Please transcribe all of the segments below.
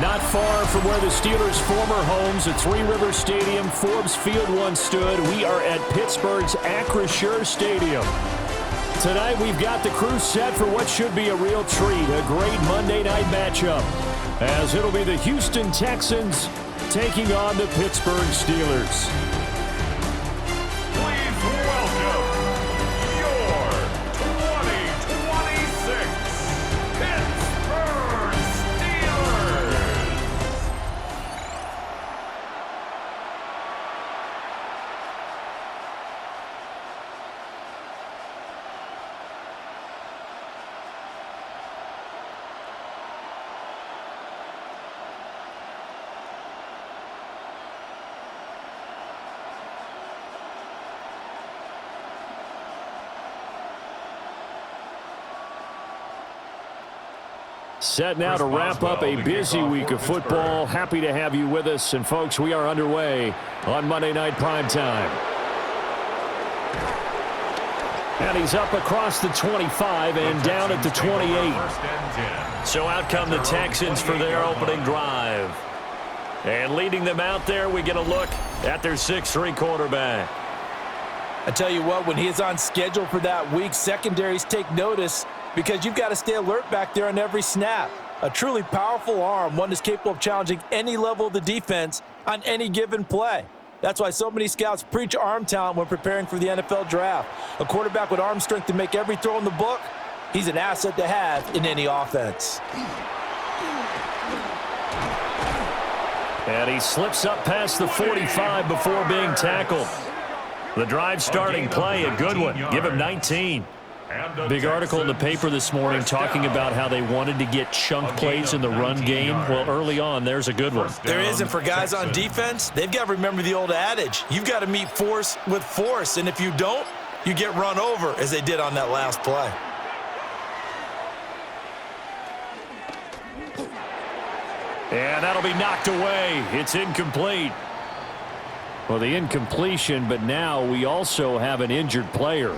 Not far from where the Steelers' former homes at Three Rivers Stadium, Forbes Field once stood, we are at Pittsburgh's Acrisure Stadium. Tonight we've got the crew set for what should be a real treat, a great Monday night matchup, as it'll be the Houston Texans taking on the Pittsburgh Steelers. Please welcome your 2026 Pittsburgh Steelers. Set now to wrap up a busy week of football. Happy to have you with us. And, folks, we are underway on Monday Night Primetime. And he's up across the 25 and down at the 28. So out come the Texans for their opening drive. And leading them out there, we get a look at their 6'3" quarterback. I tell you what, when he is on schedule for that week, secondaries take notice because you've got to stay alert back there on every snap. A truly powerful arm, one that's capable of challenging any level of the defense on any given play. That's why so many scouts preach arm talent when preparing for the NFL draft. A quarterback with arm strength to make every throw in the book, he's an asset to have in any offense. And he slips up past the 45 before being tackled. The drive starting play, a good one. Give him 19. Big article in the paper this morning talking about how they wanted to get chunk plays in the run game. Well, early on, there's a good one. There is, and for guys on defense, they've got to remember the old adage. You've got to meet force with force, and if you don't, you get run over, as they did on that last play. And that'll be knocked away. It's incomplete. Well, the incompletion, but now we also have an injured player.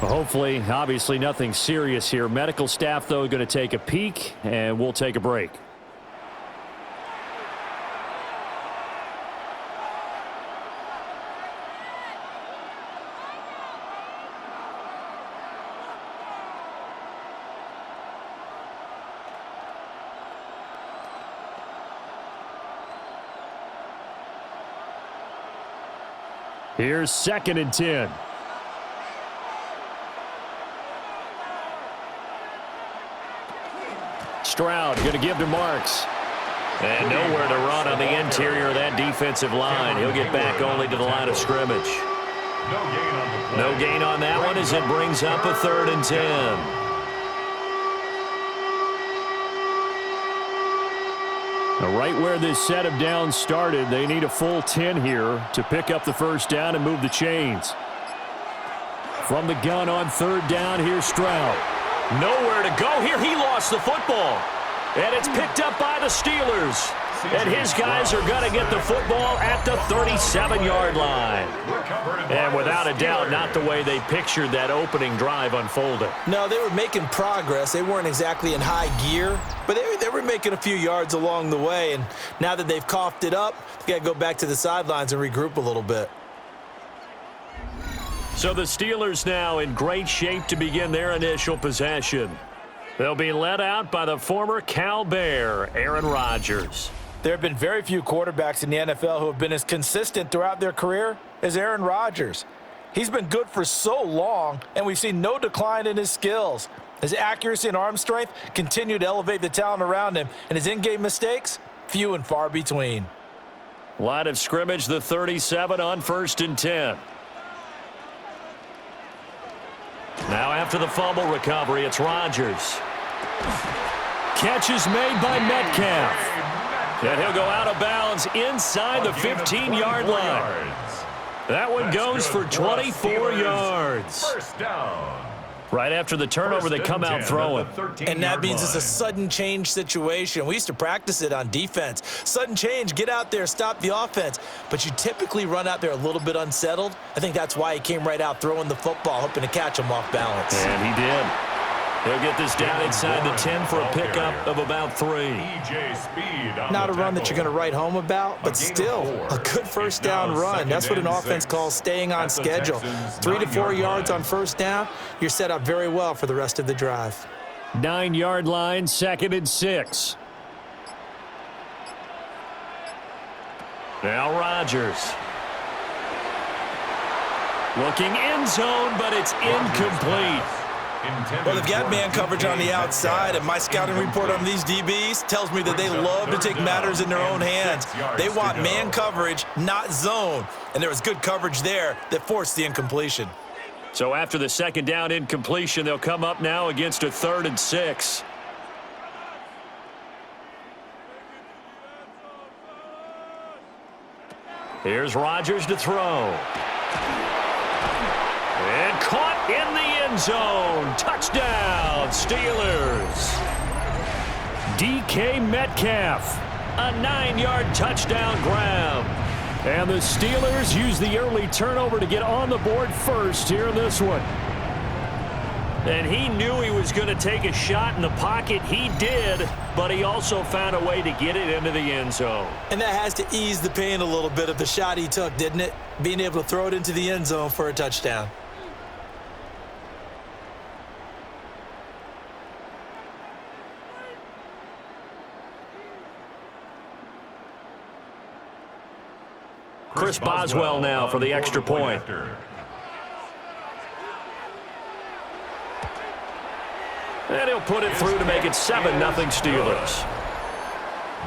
Hopefully, obviously nothing serious here. Medical staff, though, going to take a peek, and we'll take a break. Here's 2nd and 10. Stroud going to give to Marks. And nowhere to run on the interior of that defensive line. He'll get back only to the line of scrimmage. No gain on that one as it brings up a 3rd and 10. Now, right where this set of downs started, they need a full 10 here to pick up the first down and move the chains. From the gun on 3rd down, here's Stroud. Nowhere to go here. He lost the football. And it's picked up by the Steelers. And his guys are going to get the football at the 37-yard line. And without a doubt, not the way they pictured that opening drive unfolding. No, they were making progress. They weren't exactly in high gear, but they were making a few yards along the way. And now that they've coughed it up, they've got to go back to the sidelines and regroup a little bit. So the Steelers now in great shape to begin their initial possession. They'll be led out by the former Cal Bear, Aaron Rodgers. There have been very few quarterbacks in the NFL who have been as consistent throughout their career as Aaron Rodgers. He's been good for so long, and we've seen no decline in his skills. His accuracy and arm strength continue to elevate the talent around him, and his in-game mistakes, few and far between. Line of scrimmage, the 37 on 1st and 10. Now after the fumble recovery, it's Rodgers. Catch is made by Metcalf. And he'll go out of bounds inside the 15-yard line. That one goes for 24 yards. First down. Right after the turnover, they come out throwing. And that means it's a sudden change situation. We used to practice it on defense. Sudden change, get out there, stop the offense. But you typically run out there a little bit unsettled. I think that's why he came right out throwing the football, hoping to catch him off balance. And he did. He'll get this down inside the 10 for a pickup of about 3. Not a run that you're going to write home about, but still a good first down run. That's what an offense calls staying on schedule. 3 to 4 yards on first down, you're set up very well for the rest of the drive. 9-yard line, 2nd and 6. Now Rodgers. Looking end zone, but it's incomplete. Well, they've got man coverage on the outside, and my scouting report on these DBs tells me that they love to take matters in their own hands. They want man coverage, not zone, and there was good coverage there that forced the incompletion. So after the 2nd down incompletion, they'll come up now against a 3rd and 6. Here's Rodgers to throw. And caught in the end zone. Touchdown, Steelers. DK Metcalf, a 9-yard touchdown grab. And the Steelers use the early turnover to get on the board first here in this one. And he knew he was going to take a shot in the pocket. He did, but he also found a way to get it into the end zone. And that has to ease the pain a little bit of the shot he took, didn't it? Being able to throw it into the end zone for a touchdown. Chris Boswell now for the extra point. And he'll put it through to make it 7-0 Steelers.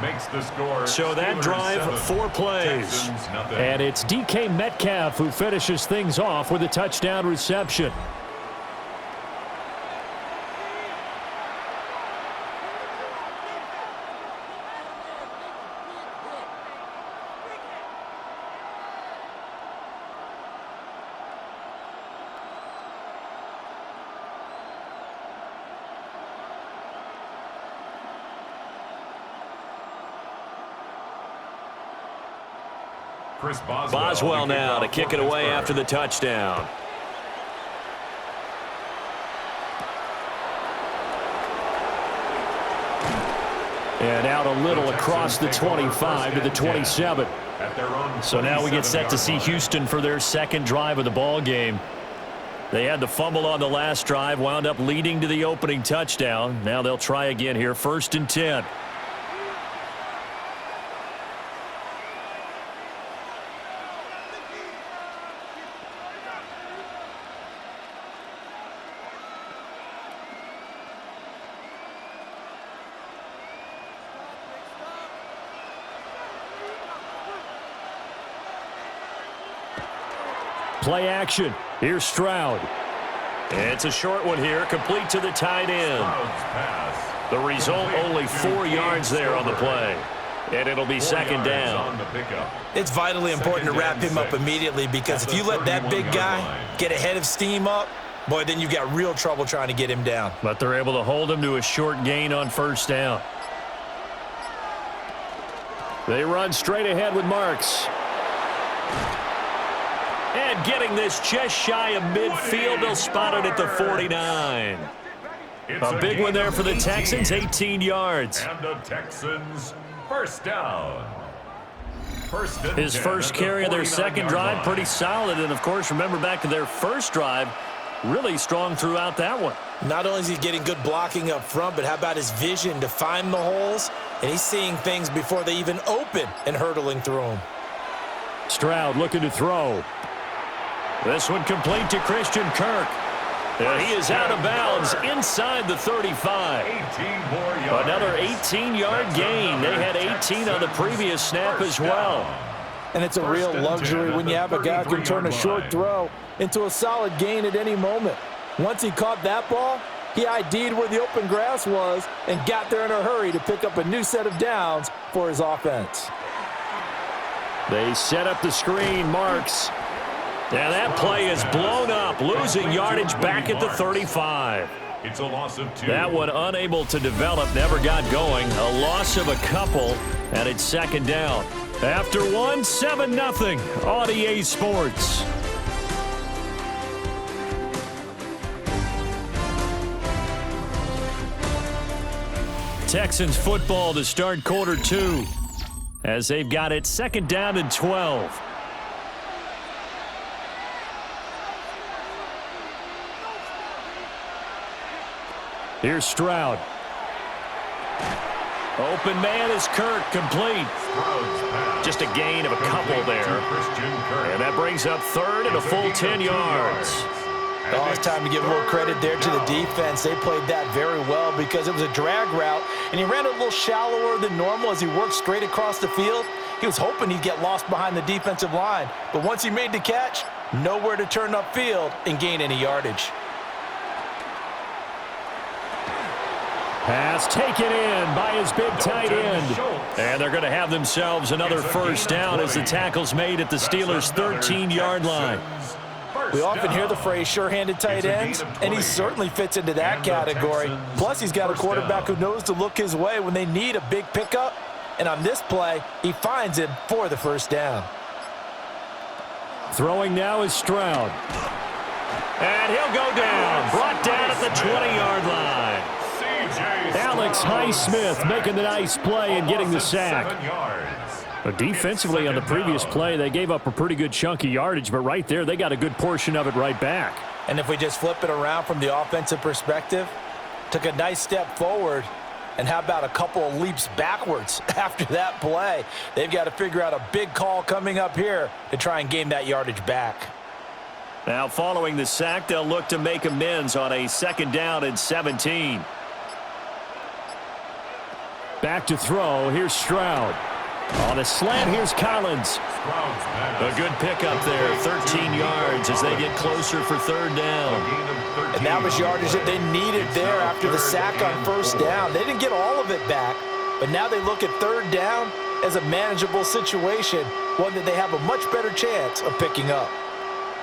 Makes the score. So that drive, 4 plays. And it's DK Metcalf who finishes things off with a touchdown reception. Boswell now to kick it away after the touchdown. And out a little across the 25 to the 27. So now we get set to see Houston for their 2nd drive of the ball game. They had the fumble on the last drive, wound up leading to the opening touchdown. Now they'll try again here, 1st and 10. Play action. Here's Stroud. It's a short one here, complete to the tight end. The result, only 4 yards there on the play. And it'll be 2nd down. It's vitally important to wrap him up immediately, because if you let that big guy get ahead of steam up, boy, then you've got real trouble trying to get him down. But they're able to hold him to a short gain on 1st down. They run straight ahead with Marks. And getting this just shy of midfield, they'll spot it at the 49. A big one there for the Texans, 18 yards. And the Texans, 1st down. His first carry of their 2nd drive, pretty solid. And, of course, remember back to their 1st drive, really strong throughout that one. Not only is he getting good blocking up front, but how about his vision to find the holes? And he's seeing things before they even open and hurtling through them. Stroud looking to throw. This one complete to Christian Kirk. And he is out of bounds inside the 35. Another 18-yard gain. They had 18 on the previous snap as well. And it's a real luxury when you have a guy who can turn a short throw into a solid gain at any moment. Once he caught that ball, he ID'd where the open grass was and got there in a hurry to pick up a new set of downs for his offense. They set up the screen, Marks. Now that play is blown up, losing yardage back at the 35. It's a loss of 2. That one unable to develop, never got going. A loss of a couple, and it's 2nd down. After one, 7-0 on EA Sports. Texans football to start quarter 2 as they've got it 2nd down and 12. Here's Stroud. Open man is Kirk, complete. Just a gain of a couple there. And that brings up 3rd and a full 10 yards. Oh, it's time to give a little credit there to the defense. They played that very well because it was a drag route, and he ran a little shallower than normal as he worked straight across the field. He was hoping he'd get lost behind the defensive line, but once he made the catch, nowhere to turn upfield and gain any yardage. Pass taken in by his big tight end. And they're going to have themselves another first down as the tackle's made at the Steelers' 13-yard line. We often hear the phrase sure-handed tight ends, and he certainly fits into that category. Plus, he's got a quarterback who knows to look his way when they need a big pickup. And on this play, he finds him for the first down. Throwing now is Stroud. And he'll go down. Brought down at the 20-yard line. Alex Highsmith making the nice play and getting the sack. But defensively on the previous play, they gave up a pretty good chunk of yardage, but right there, they got a good portion of it right back. And if we just flip it around from the offensive perspective, took a nice step forward, and how about a couple of leaps backwards after that play? They've got to figure out a big call coming up here to try and gain that yardage back. Now following the sack, they'll look to make amends on a 2nd down and 17. Back to throw. Here's Stroud. On a slant, here's Collins. A good pickup there, 13 yards as they get closer for 3rd down. And that was yardage that they needed there after the sack on 1st down. They didn't get all of it back, but now they look at 3rd down as a manageable situation, one that they have a much better chance of picking up.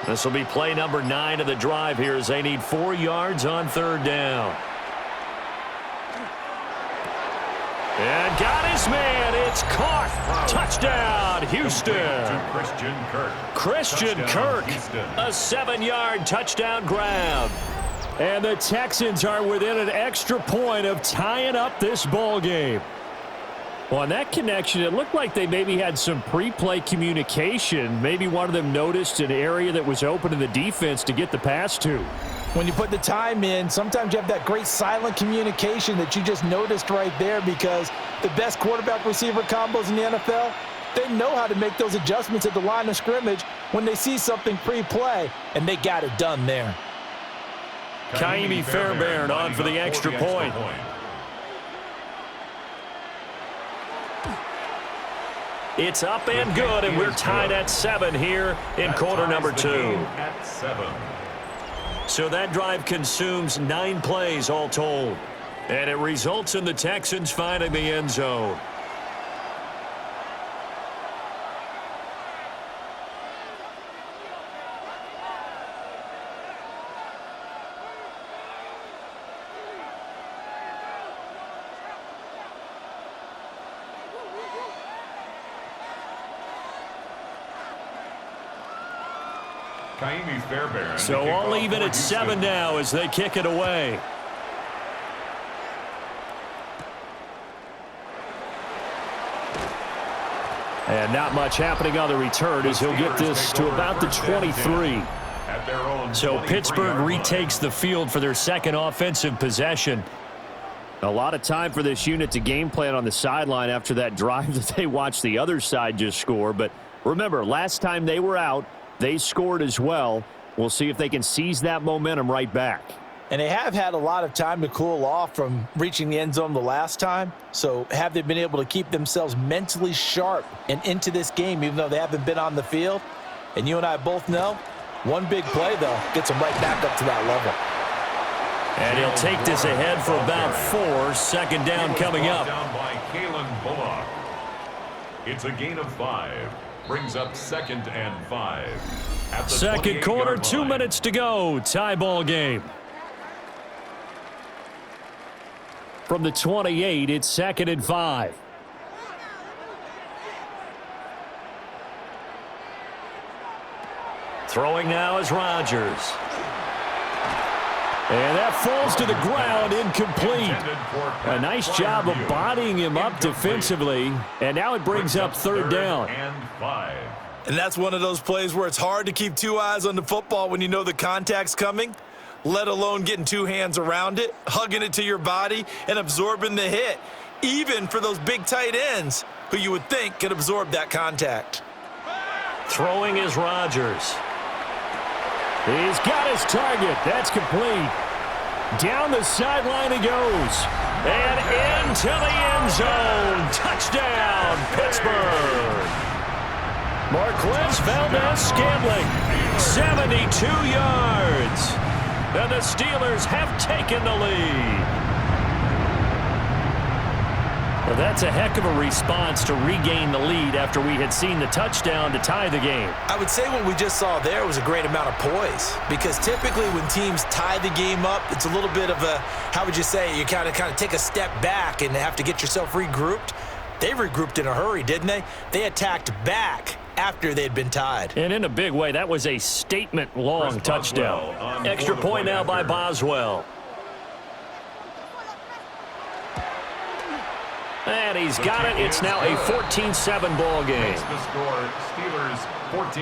This will be play number 9 of the drive here as they need 4 yards on 3rd down. And got his man. It's caught. Touchdown, Houston. Christian Kirk. A 7-yard touchdown grab. And the Texans are within an extra point of tying up this ball game. Well, on that connection, it looked like they maybe had some pre-play communication. Maybe one of them noticed an area that was open in the defense to get the pass to. When you put the time in, sometimes you have that great silent communication that you just noticed right there, because the best quarterback-receiver combos in the NFL, they know how to make those adjustments at the line of scrimmage when they see something pre-play, and they got it done there. Kaimi Fairbairn on for the extra point. It's up and good, and we're tied at 7 here in quarter number 2. So that drive consumes 9 plays all told. And it results in the Texans finding the end zone. So all even at 7 now as they kick it away. And not much happening on the return as he'll get this to about the 23. So Pittsburgh retakes the field for their 2nd offensive possession. A lot of time for this unit to game plan on the sideline after that drive that they watched the other side just score. But remember, last time they were out, they scored as well. We'll see if they can seize that momentum right back. And they have had a lot of time to cool off from reaching the end zone the last time. So have they been able to keep themselves mentally sharp and into this game, even though they haven't been on the field? And you and I both know, one big play, though, gets them right back up to that level. And he'll take this ahead for about 4. 2nd down coming up. It's a gain of 5. Brings up 2nd and 5. At the 2nd quarter, 2 minutes to go. Tie ball game. From the 28, it's 2nd and 5. Throwing now is Rodgers. And that falls to the ground, incomplete. A nice job of bodying him up defensively. And now it brings up third down. And that's one of those plays where it's hard to keep two eyes on the football when you know the contact's coming, let alone getting two hands around it, hugging it to your body, and absorbing the hit, even for those big tight ends who you would think could absorb that contact. Throwing is Rodgers. He's got his target. That's complete. Down the sideline he goes. And into the end zone. Touchdown, Pittsburgh. Marquez Valdez-Scantling, 72 yards. And the Steelers have taken the lead. Well, that's a heck of a response to regain the lead after we had seen the touchdown to tie the game. I would say what we just saw there was a great amount of poise, because typically when teams tie the game up, it's a little bit of a, how would you say, you kind of take a step back and have to get yourself regrouped. They regrouped in a hurry, didn't they? They attacked back after they'd been tied. And in a big way, that was a statement-long touchdown. Extra point now by Boswell. And he's got it. It's now a 14-7 ball game.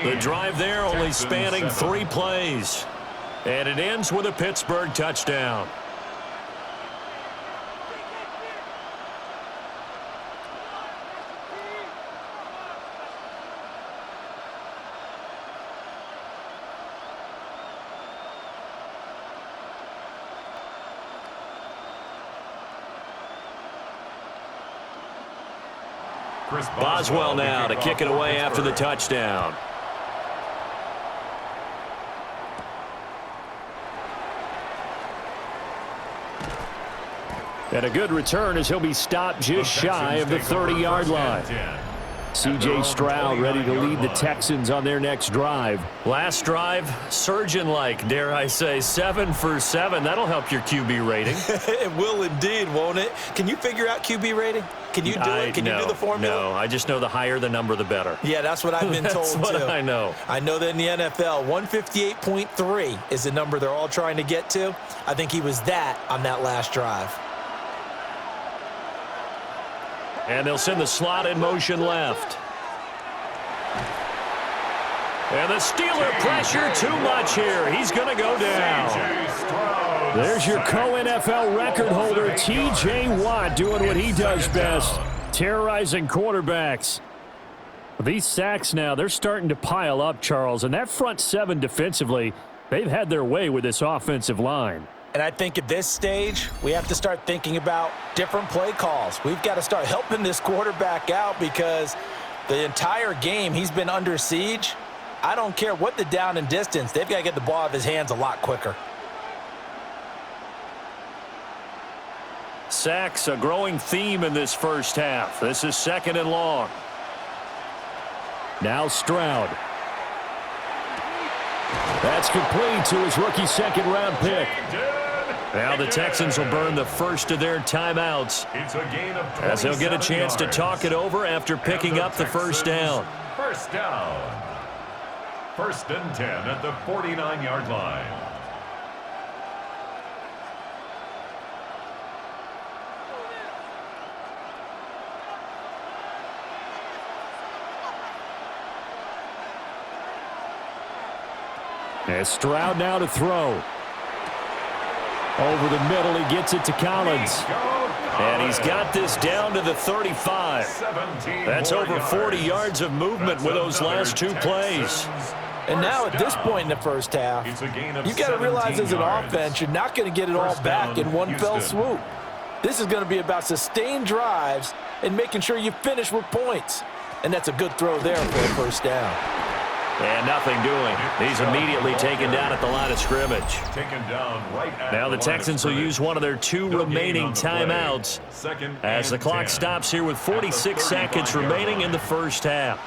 The drive there only spanning 3 plays. And it ends with a Pittsburgh touchdown. Boswell now to kick it away after the touchdown. And a good return as he'll be stopped just shy of the 30-yard line. C.J. Stroud ready to lead the Texans on their next drive. Last drive, surgeon-like, dare I say, 7 for 7. That'll help your QB rating. It will indeed, won't it? Can you figure out QB rating? Can you do it? Can you do the formula? No, I just know the higher the number, the better. Yeah, that's what I've been told, That's what too. I know. I know that in the NFL, 158.3 is the number they're all trying to get to. I think he was that on that last drive. And they'll send the slot in motion left. And the Steeler pressure too much here. He's going to go down. There's your co-NFL record holder, T.J. Watt, doing what he does best, terrorizing quarterbacks. These sacks now, they're starting to pile up, Charles. And that front 7 defensively, they've had their way with this offensive line. And I think at this stage, we have to start thinking about different play calls. We've got to start helping this quarterback out, because the entire game he's been under siege. I don't care what the down and distance. They've got to get the ball out of his hands a lot quicker. Sacks, a growing theme in this first half. This is 2nd and long. Now Stroud. That's complete to his rookie 2nd-round pick. Now the Texans will burn the first of their timeouts as they'll get a chance to talk it over after picking up the first down. First down. 1st and 10 at the 49-yard line. And Stroud now to throw. Over the middle, he gets it to Collins. And he's got this down to the 35. That's over 40 yards of movement with those last 2 plays. And now at this point in the first half, you've got to realize as an offense, you're not going to get it all back in one fell swoop. This is going to be about sustained drives and making sure you finish with points. And that's a good throw there for a first down. And nothing doing. He's immediately taken down at the line of scrimmage. Now the Texans will use one of their 2 remaining timeouts as the clock stops here with 46 seconds remaining in the first half.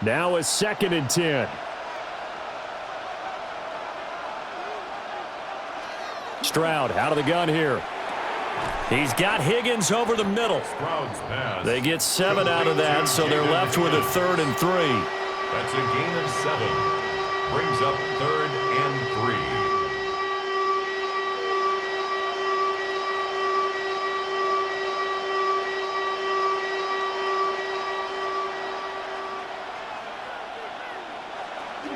Now a 2nd and 10. Stroud out of the gun here. He's got Higgins over the middle. Stroud's pass. They get 7 out of that, so they're left with a 3rd and 3. That's a gain of 7. Brings up 3rd and 3.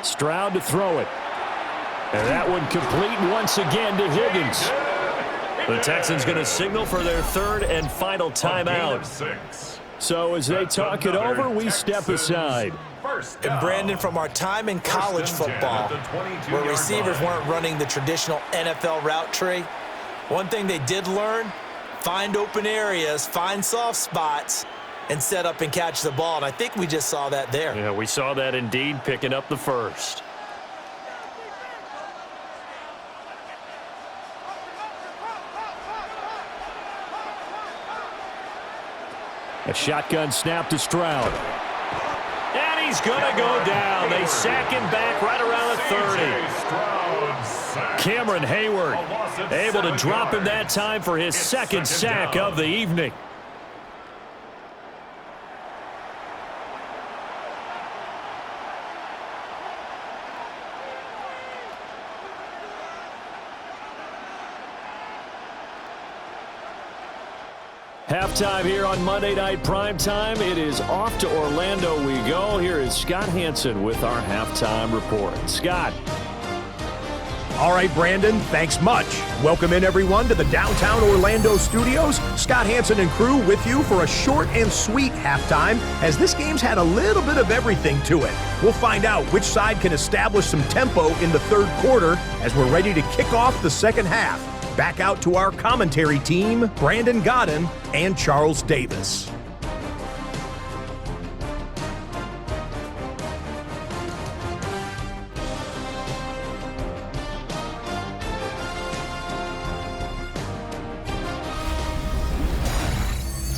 Stroud to throw it. And that one complete once again to Higgins. The Texans going to signal for their 3rd and final timeout. So as they talk it over, we step aside. And Brandon, from our time in college football, where receivers weren't running the traditional NFL route tree, one thing they did learn, find open areas, find soft spots, and set up and catch the ball. And I think we just saw that there. Yeah, we saw that indeed, picking up the first. A shotgun snap to Stroud. And he's going to go down. They sack him back right around the 30. Cameron Hayward able to drop him that time for his 2nd sack of the evening. Halftime here on Monday Night Primetime. It is off to Orlando we go. Here is Scott Hansen with our halftime report. Scott. All right, Brandon, thanks much. Welcome in, everyone, to the downtown Orlando studios. Scott Hansen and crew with you for a short and sweet halftime, as this game's had a little bit of everything to it. We'll find out which side can establish some tempo in the 3rd quarter as we're ready to kick off the 2nd half. Back out to our commentary team, Brandon Godden and Charles Davis.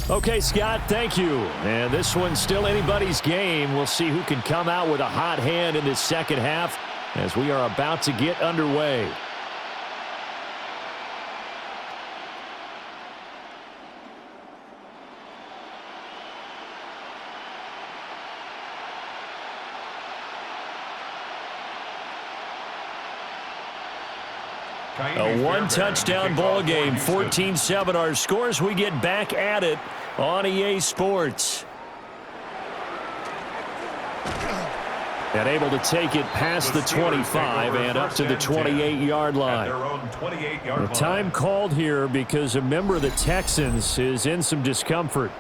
Okay, Scott, thank you. And this one's still anybody's game. We'll see who can come out with a hot hand in this 2nd half as we are about to get underway. A 1-touchdown ball game, 14-7 our scores. We get back at it on EA Sports. And able to take it past the 25 and up to the 28-yard line. The time called here because a member of the Texans is in some discomfort.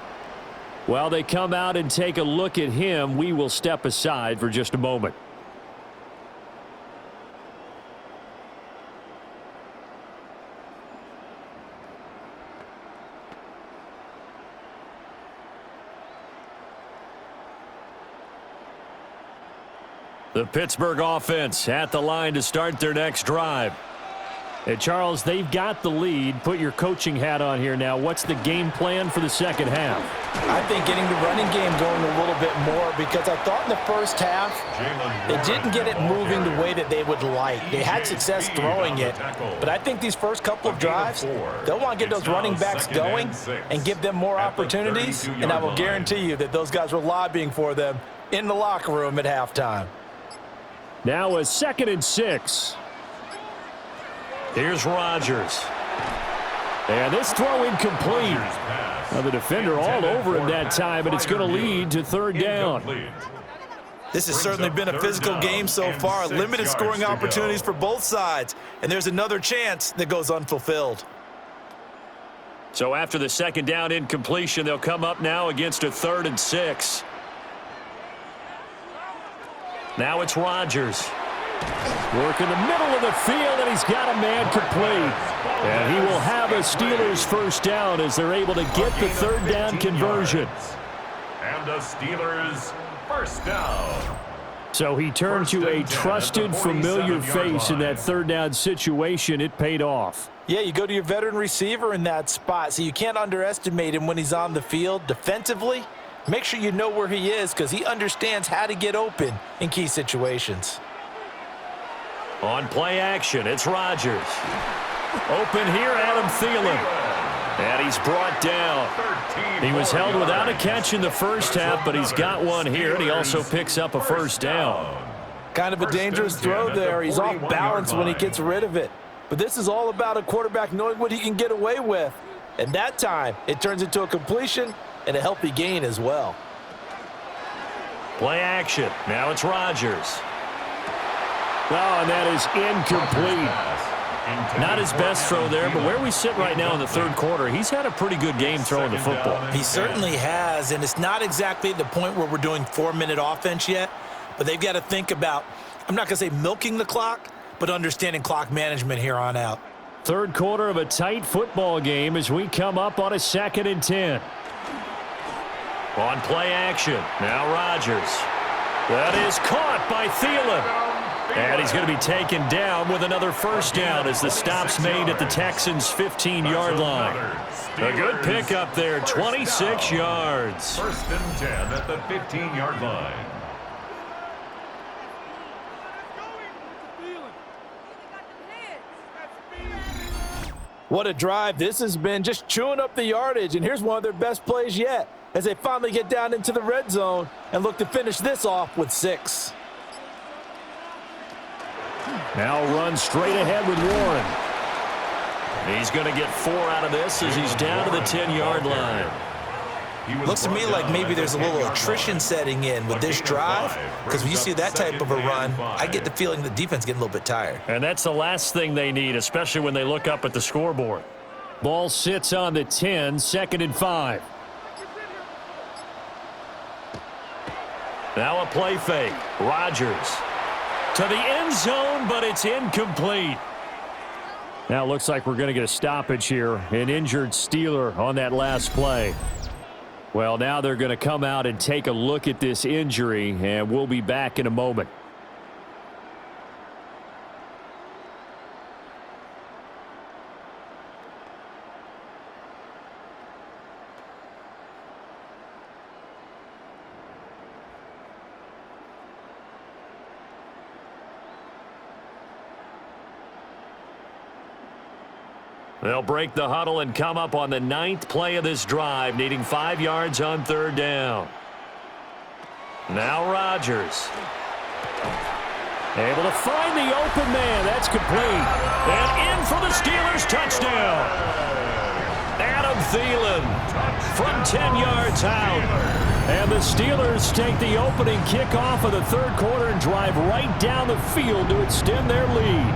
While they come out and take a look at him, we will step aside for just a moment. The Pittsburgh offense at the line to start their next drive. And Charles, they've got the lead. Put your coaching hat on here now. What's the game plan for the 2nd half? I think getting the running game going a little bit more, because I thought in the 1st half they didn't get it moving the way that they would like. They had success throwing it, but I think these first couple of drives, they'll want to get those running backs going and give them more opportunities, and I will guarantee you that those guys were lobbying for them in the locker room at halftime. Now a 2nd and 6. Here's Rodgers. And this throw incomplete. Now the defender all over him that time, but it's going to lead to 3rd down. This has certainly been a physical game so far. Limited scoring opportunities for both sides. And there's another chance that goes unfulfilled. So after the 2nd down incompletion, they'll come up now against a 3rd and 6. Now it's Rodgers. Work in the middle of the field, and he's got a man complete. And he will have a Steelers 1st down as they're able to get the 3rd down conversion. And a Steelers 1st down. So he turned to a trusted, familiar face in that 3rd down situation. It paid off. Yeah, you go to your veteran receiver in that spot, so you can't underestimate him when he's on the field defensively. Make sure you know where he is, because he understands how to get open in key situations. On play action, it's Rodgers. Open here, Adam Thielen. And he's brought down. He was held without a catch in the first half, but he's got one here, and he also picks up a first down. Kind of a dangerous throw there. He's off balance when he gets rid of it. But this is all about a quarterback knowing what he can get away with. And that time, it turns into a completion and a healthy gain as well. Play action. Now it's Rodgers. Oh, and that is incomplete. Not his best throw there, but where we sit right now in the third quarter, he's had a pretty good game throwing the football. He certainly has, and it's not exactly at the point where we're doing 4-minute offense yet, but they've got to think about, I'm not going to say milking the clock, but understanding clock management here on out. Third quarter of a tight football game as we come up on a 2nd and 10. On play action, now Rodgers. That is caught by Thielen. And he's going to be taken down with another first down as the stop's made at the Texans' 15-yard line. A good pickup there, 26 yards. 1st and 10 at the 15-yard line. What a drive this has been, just chewing up the yardage, and here's one of their best plays yet as they finally get down into the red zone and look to finish this off with 6. Now run straight ahead with Warren. He's going to get 4 out of this as he's down to the 10-yard line. Looks to me like maybe there's a little attrition setting in with this drive, because when you see that type of a run, I get the feeling the defense getting a little bit tired. And that's the last thing they need, especially when they look up at the scoreboard. Ball sits on the 10, 2nd and 5. Now a play fake. Rodgers to the end zone, but it's incomplete. Now it looks like we're going to get a stoppage here. An injured Steeler on that last play. Well, now they're going to come out and take a look at this injury, and we'll be back in a moment. They'll break the huddle and come up on the 9th play of this drive, needing 5 yards on 3rd down. Now Rodgers. Able to find the open man. That's complete. And in for the Steelers' touchdown. Adam Thielen from 10 yards out. And the Steelers take the opening kickoff of the third quarter and drive right down the field to extend their lead.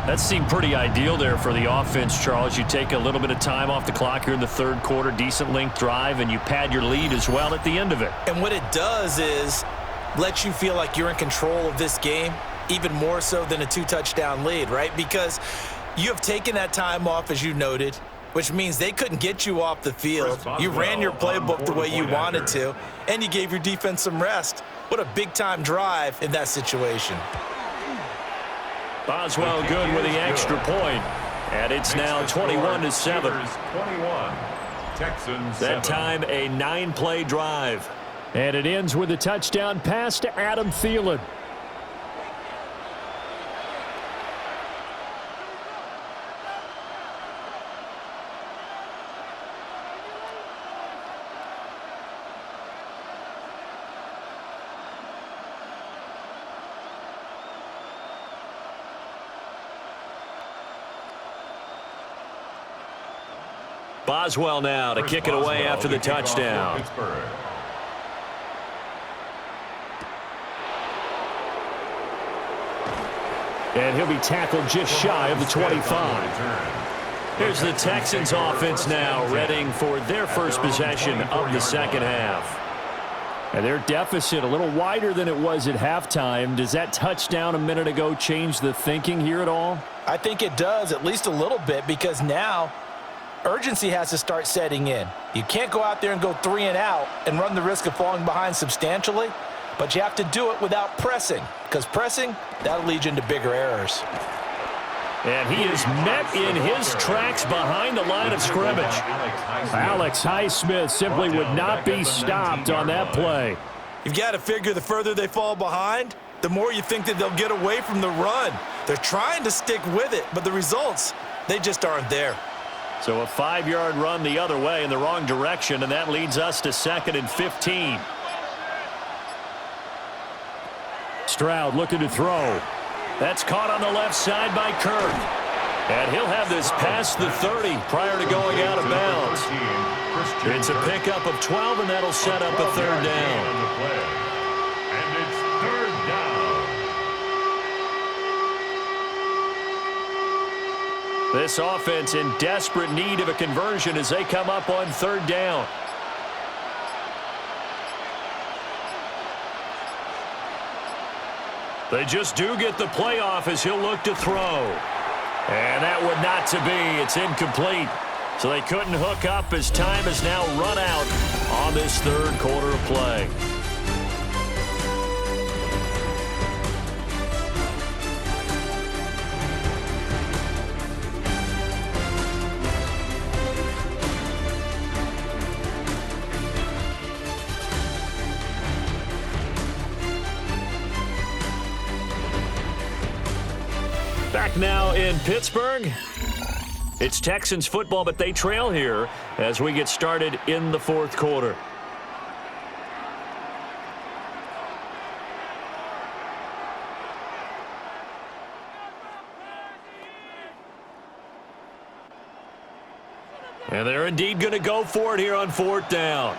That seemed pretty ideal there for the offense, Charles. You take a little bit of time off the clock here in the third quarter, decent length drive, and you pad your lead as well at the end of it. And what it does is let you feel like you're in control of this game, even more so than a 2-touchdown lead, right? Because you have taken that time off, as you noted, which means they couldn't get you off the field. You ran your playbook the way you wanted to, and you gave your defense some rest. What a big-time drive in that situation. Boswell good with the extra point. And it's now 21-7. 21. Texans 7. That time a 9-play drive. And it ends with a touchdown pass to Adam Thielen. Boswell now to kick it away after the touchdown. And he'll be tackled just shy of the 25. Here's the Texans offense now, readying for their first possession of the second half. And their deficit a little wider than it was at halftime. Does that touchdown a minute ago change the thinking here at all? I think it does, at least a little bit, because now urgency has to start setting in. You can't go out there and go 3 and out and run the risk of falling behind substantially, but you have to do it without pressing, because pressing, that'll lead you into bigger errors. And he is met in his tracks behind the line of scrimmage. Alex Highsmith simply would not be stopped on that play. You've got to figure the further they fall behind, the more you think that they'll get away from the run. They're trying to stick with it, but the results, they just aren't there. So a 5-yard run the other way in the wrong direction, and that leads us to 2nd and 15. Stroud looking to throw. That's caught on the left side by Kirk. And he'll have this past the 30 prior to going out of bounds. It's a pickup of 12, and that'll set up a 3rd down. And it's 3rd down. This offense in desperate need of a conversion as they come up on 3rd down. They just do get the playoff as he'll look to throw. And that would not to be. It's incomplete. So they couldn't hook up as time has now run out on this 3rd quarter of play. Back now in Pittsburgh. It's Texans football, but they trail here as we get started in the 4th quarter. And they're indeed going to go for it here on 4th down.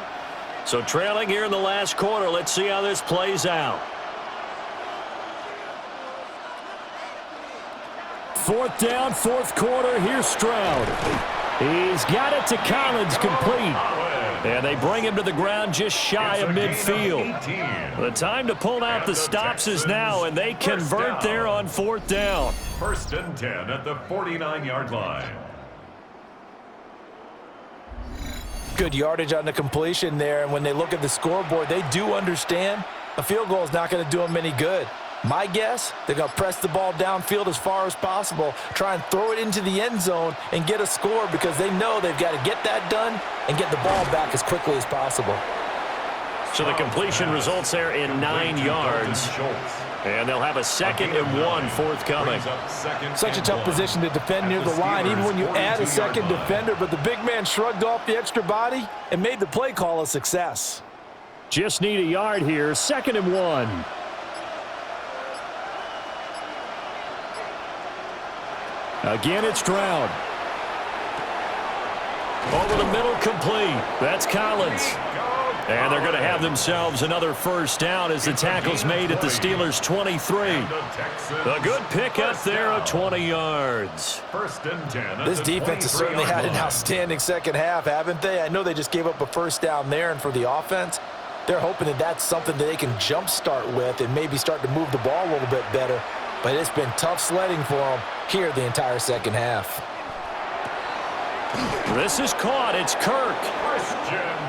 So trailing here in the last quarter. Let's see how this plays out. 4th down, 4th quarter. Here's Stroud. He's got it to Collins, complete. And they bring him to the ground just shy of midfield. The time to pull out the stops is now, and they convert there on 4th down. 1st and 10 at the 49-yard line. Good yardage on the completion there, and when they look at the scoreboard, they do understand a field goal is not going to do them any good. My guess, they're going to press the ball downfield as far as possible, try and throw it into the end zone and get a score because they know they've got to get that done and get the ball back as quickly as possible. So the completion results there in 9 yards. And they'll have a 2nd and 1 forthcoming. Such a tough position to defend near the line, even when you add a second defender, but the big man shrugged off the extra body and made the play call a success. Just need a yard here, 2nd and 1. Again, it's Stroud. Over the middle, complete. That's Collins. And they're going to have themselves another 1st down as the tackle's made at the Steelers' 23. A good pickup there of 20 yards. 1st and 10. This defense has certainly had an outstanding second half, haven't they? I know they just gave up a 1st down there, and for the offense, they're hoping that that's something that they can jumpstart with and maybe start to move the ball a little bit better. But it's been tough sledding for them here the entire second half. This is caught. It's Kirk.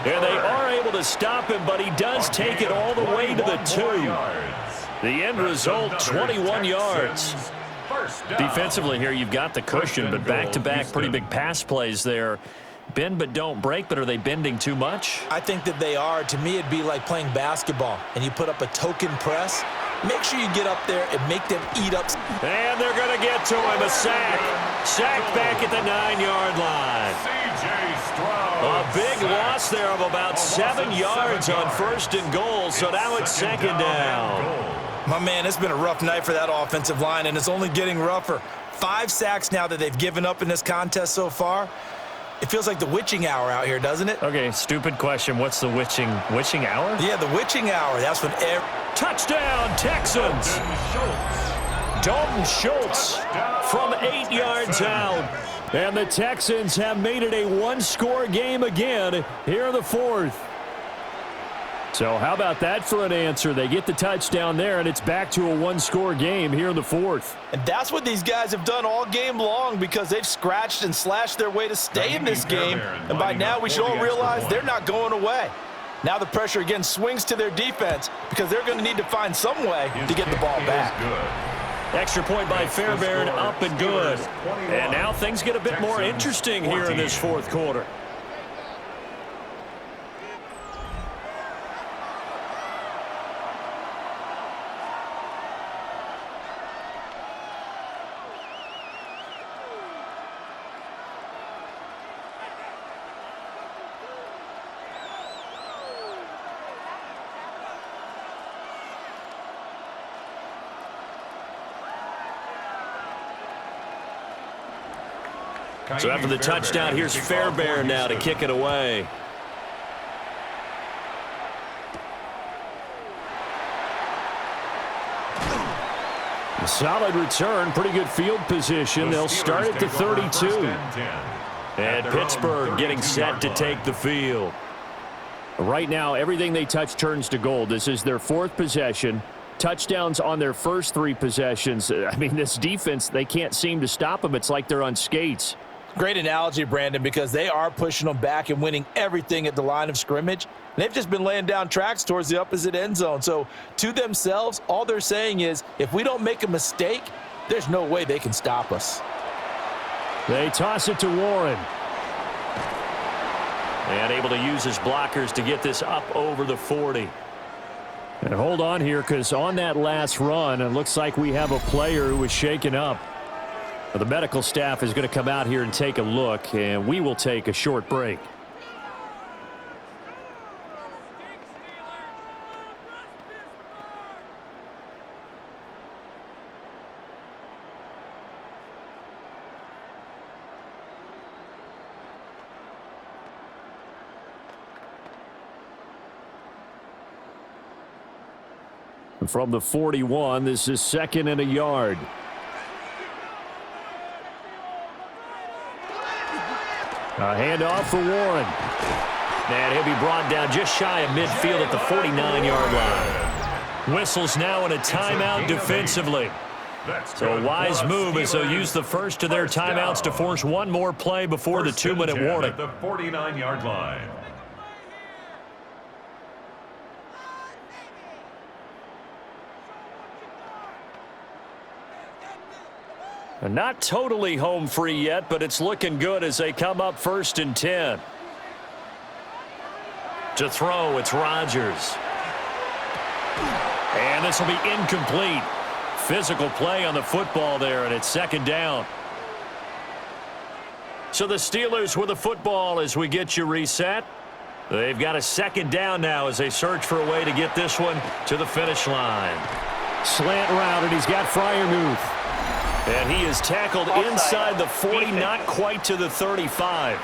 And they are able to stop him, but he does take it all the way to the 2. The end result, 21 yards. Defensively here, you've got the cushion, but back-to-back pretty big pass plays there. Bend but don't break, but are they bending too much? I think that they are. To me, it'd be like playing basketball, and you put up a token press. Make sure you get up there and make them eat up. And they're going to get to him, a sack. Sack back at the 9-yard line. A big loss there of about 7 yards on 1st and goal, so now it's 2nd down. My man, it's been a rough night for that offensive line, and it's only getting rougher. 5 sacks now that they've given up in this contest so far. It feels like the witching hour out here, doesn't it? Okay, stupid question. What's the witching hour? Yeah, the witching hour. That's when touchdown, Texans. Dalton Schultz from 8 yards out. And the Texans have made it a 1-score game again here in the 4th. So how about that for an answer? They get the touchdown there, and it's back to a 1-score game here in the 4th. And that's what these guys have done all game long because they've scratched and slashed their way to stay in this game. And by now we should all realize they're not going away. Now the pressure again swings to their defense because they're going to need to find some way to get the ball back. Extra point by Fairbairn, up and good. And now things get a bit more interesting here in this 4th quarter. So after the touchdown, here's Fairbairn now to kick it away. A solid return, pretty good field position. They'll start at the 32. And Pittsburgh getting set to take the field. Right now, everything they touch turns to gold. This is their fourth possession. Touchdowns on their first three possessions. I mean, this defense, they can't seem to stop them. It's like they're on skates. Great analogy, Brandon, because they are pushing them back and winning everything at the line of scrimmage. They've just been laying down tracks towards the opposite end zone. So to themselves, all they're saying is, if we don't make a mistake, there's no way they can stop us. They toss it to Warren. And able to use his blockers to get this up over the 40. And hold on here, because on that last run, it looks like we have a player who was shaken up. The medical staff is going to come out here and take a look, and we will take a short break. From the 41, this is 2nd and a yard. A handoff for Warren. And he'll be brought down just shy of midfield at the 49-yard line. Whistles now in a timeout defensively. So a wise move as they'll use the first of their timeouts to force one more play before the 2-minute warning. At the 49-yard line. Not totally home free yet, but it's looking good as they come up 1st and 10. To throw, it's Rodgers. And this will be incomplete. Physical play on the football there, and it's 2nd down. So the Steelers with the football as we get you reset. They've got a 2nd down now as they search for a way to get this one to the finish line. Slant route, and he's got Freiermuth. And he is tackled inside the 40, not quite to the 35.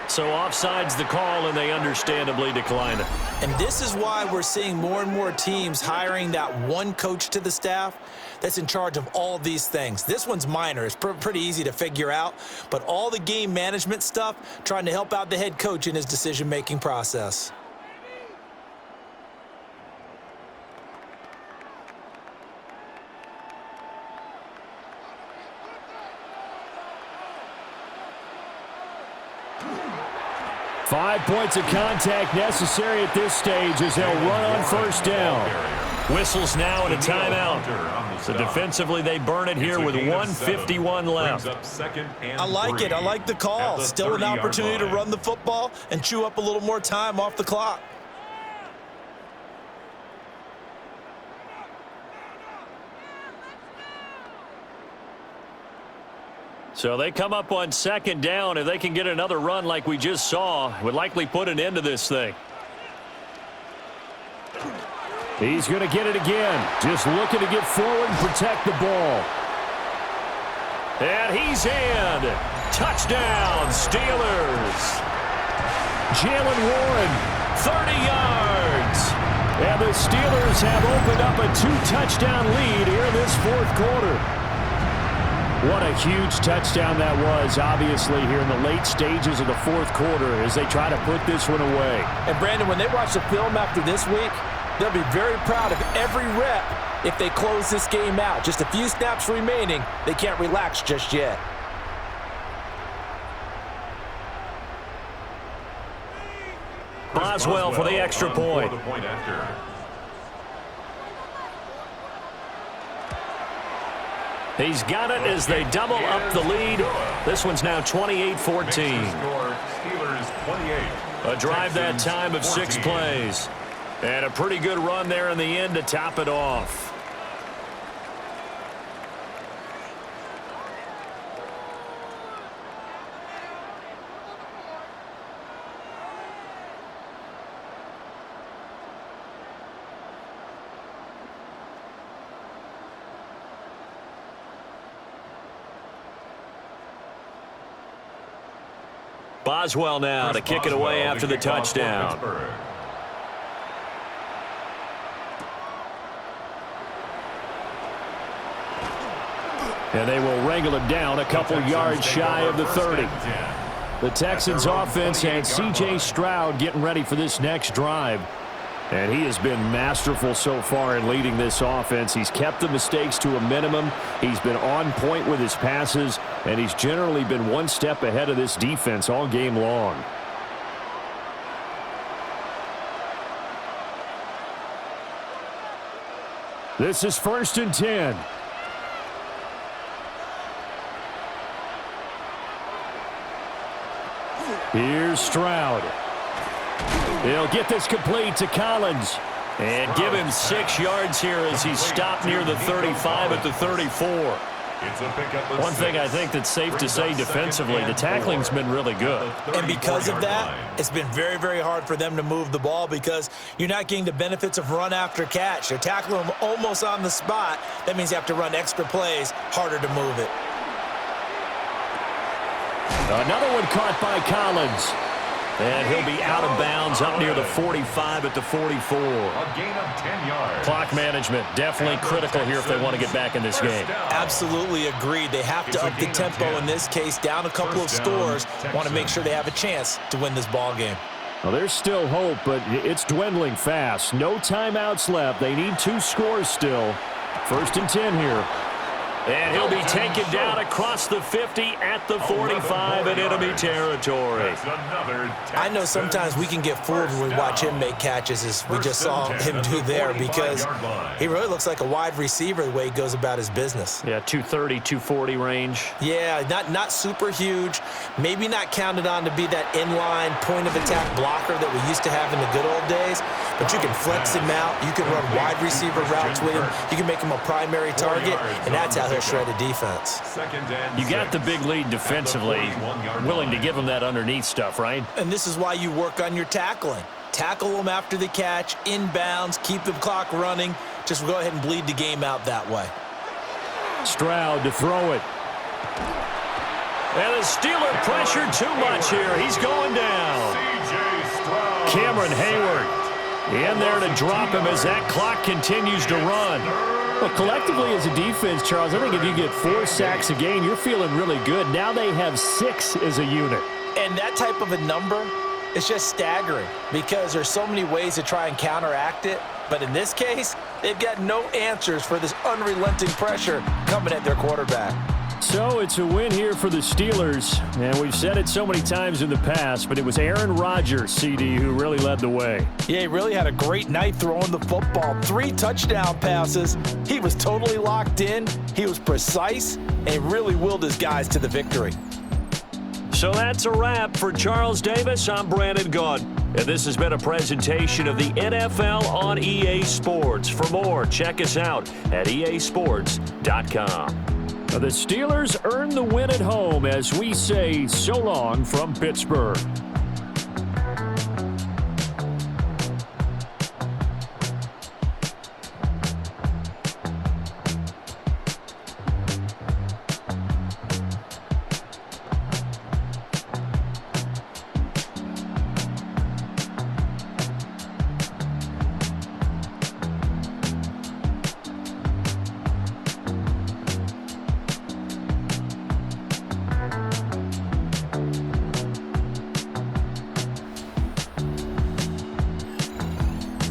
So offside's the call, and they understandably decline it. And this is why we're seeing more and more teams hiring that one coach to the staff that's in charge of all these things. This one's minor. It's pretty easy to figure out. But all the game management stuff, trying to help out the head coach in his decision-making process. Five points of contact necessary at this stage as they'll run on 1st down. Whistles now in a timeout. So defensively, they burn it here with 1:51 left. I like it. I like the call. Still an opportunity to run the football and chew up a little more time off the clock. So they come up on 2nd down. If they can get another run like we just saw, would likely put an end to this thing. He's going to get it again. Just looking to get forward and protect the ball. And he's in. Touchdown, Steelers. Jalen Warren, 30 yards. And the Steelers have opened up a 2-touchdown lead here in this 4th quarter. What a huge touchdown that was, obviously, here in the late stages of the 4th quarter as they try to put this one away. And, Brandon, when they watch the film after this week, they'll be very proud of every rep if they close this game out. Just a few snaps remaining. They can't relax just yet. Boswell for the extra point. He's got it as they double up the lead. This one's now 28-14. A drive that time of 6 plays. And a pretty good run there in the end to top it off. Boswell now to kick it away after the touchdown. And they will wrangle it down a couple yards shy of the 30. The Texans offense and C.J. Stroud getting ready for this next drive. And he has been masterful so far in leading this offense. He's kept the mistakes to a minimum. He's been on point with his passes. And he's generally been one step ahead of this defense all game long. This is 1st and 10. Here's Stroud. He'll get this complete to Collins. And give him 6 yards here as he's stopped near the 35 at the 34. One thing I think that's safe to say defensively, the tackling's been really good. And because of that, it's been very, very hard for them to move the ball because you're not getting the benefits of run after catch. They're tackling them almost on the spot. That means you have to run extra plays, harder to move it. Another one caught by Collins. And he'll be out of bounds up near the 45 at the 44. A gain of 10 yards. Clock management definitely critical here if they want to get back in this game. Absolutely agreed. They have to up the tempo in this case, down a couple of scores. Want to make sure they have a chance to win this ball game. Well, there's still hope, but it's dwindling fast. No timeouts left. They need 2 scores still. 1st and 10 here. And he'll be taken down across the 50 at the 45 in enemy territory. I know sometimes we can get fooled when we watch him make catches, as we just saw him do there, because he really looks like a wide receiver the way he goes about his business. Yeah, 230, 240 range. Yeah, not super huge. Maybe not counted on to be that inline point-of-attack blocker that we used to have in the good old days, but you can flex him out. You can run wide receiver routes with him. You can make him a primary target, and that's how he'll shred a defense. You got the big lead defensively, willing to give him that underneath stuff, right? And this is why you work on your tackling. Tackle them after the catch, inbounds, keep the clock running. Just go ahead and bleed the game out that way. Stroud to throw it. And the Steeler pressured too much here. He's going down. Cameron Hayward in there to drop him as that clock continues to run. Well, collectively as a defense, Charles, I think if you get 4 sacks a game, you're feeling really good. Now they have 6 as a unit. And that type of a number is just staggering because there's so many ways to try and counteract it. But in this case, they've got no answers for this unrelenting pressure coming at their quarterback. So it's a win here for the Steelers, and we've said it so many times in the past, but it was Aaron Rodgers, CD, who really led the way. Yeah, he really had a great night throwing the football. 3 touchdown passes. He was totally locked in. He was precise, and he really willed his guys to the victory. So that's a wrap for Charles Davis. I'm Brandon Gaud, and this has been a presentation of the NFL on EA Sports. For more, check us out at easports.com. The Steelers earn the win at home as we say so long from Pittsburgh.